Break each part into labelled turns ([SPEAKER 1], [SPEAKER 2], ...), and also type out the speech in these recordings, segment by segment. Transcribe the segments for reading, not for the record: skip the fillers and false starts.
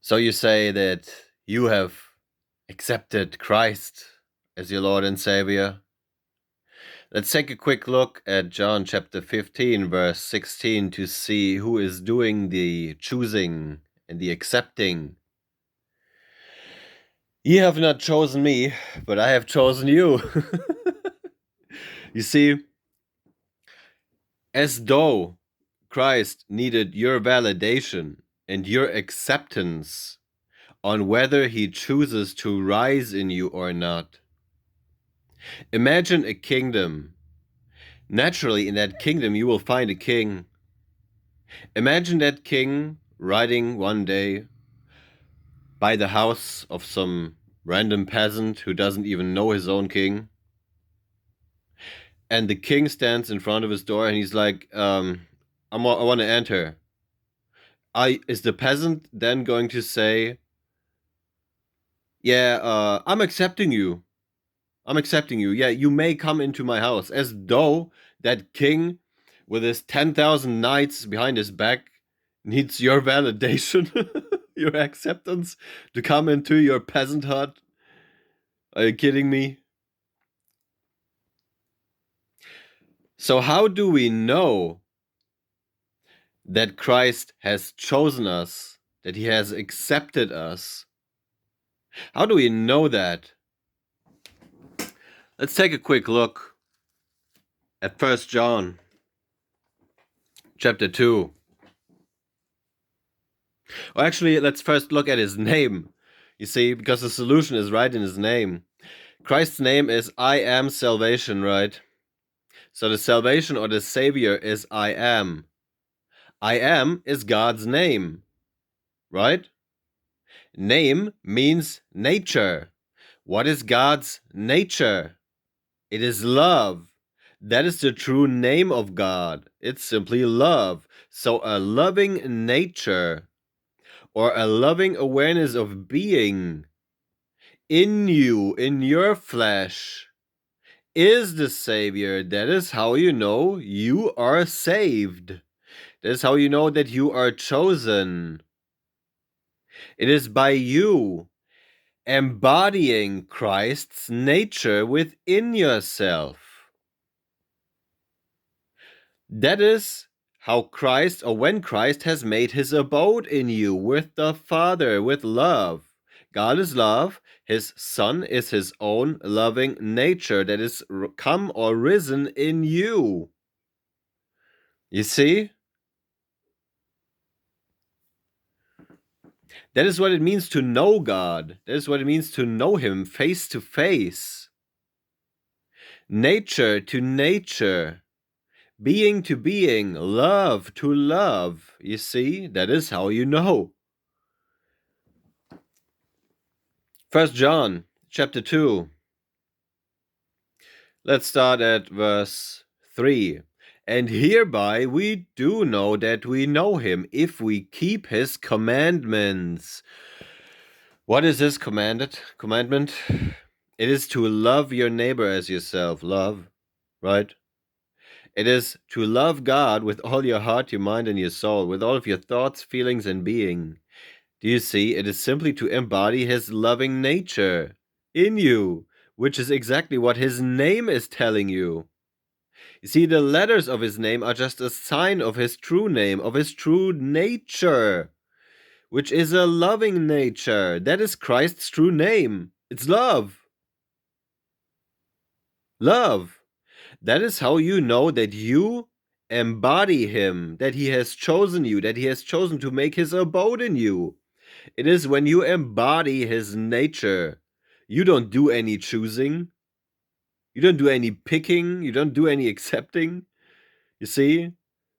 [SPEAKER 1] So you say that you have accepted Christ as your Lord and Savior. Let's take a quick look at John chapter 15, verse 16 to see who is doing the choosing and the accepting. Ye have not chosen me, but I have chosen you. You see, as though Christ needed your validation and your acceptance on whether he chooses to rise in you or not. Imagine a kingdom. Naturally, in that kingdom, you will find a king. Imagine that king riding one day by the house of some random peasant who doesn't even know his own king. And the king stands in front of his door and he's like, I want to enter. Is the peasant then going to say, yeah, I'm accepting you. I'm accepting you. Yeah, you may come into my house. As though that king with his 10,000 knights behind his back needs your validation, your acceptance to come into your peasant hut. Are you kidding me? So how do we know that Christ has chosen us, that he has accepted us? How do we know that? Let's take a quick look at 1 John chapter 2. Or actually, let's first look at his name. You see, because the solution is right in his name. Christ's name is I am salvation, right? So the salvation or the savior is I am. I am is God's name, right? Name means nature. What is God's nature? It is love. That is the true name of God. It's simply love. So a loving nature or a loving awareness of being in you, in your flesh, is the Savior. That is how you know you are saved. That is how you know that you are chosen. It is by you embodying Christ's nature within yourself. That is how Christ, or when Christ has made his abode in you with the Father, with love. God is love. His Son is his own loving nature that is come or risen in you. You see? That is what it means to know God. That is what it means to know him face to face. Nature to nature. Being to being. Love to love. You see? That is how you know. 1 John chapter 2. Let's start at verse 3. And hereby we do know that we know him, if we keep his commandments. What is his commandment? It is to love your neighbor as yourself. Love, right? It is to love God with all your heart, your mind, and your soul, with all of your thoughts, feelings, and being. Do you see? It is simply to embody his loving nature in you, which is exactly what his name is telling you. You see, the letters of his name are just a sign of his true name, of his true nature, which is a loving nature. That is Christ's true name. It's love. Love. That is how you know that you embody him, that he has chosen you, that he has chosen to make his abode in you. It is when you embody his nature. You don't do any choosing. You don't do any picking. You don't do any accepting. You see,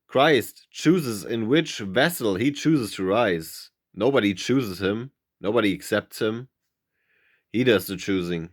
[SPEAKER 1] Christ chooses in which vessel he chooses to rise. Nobody chooses him. Nobody accepts him. He does the choosing.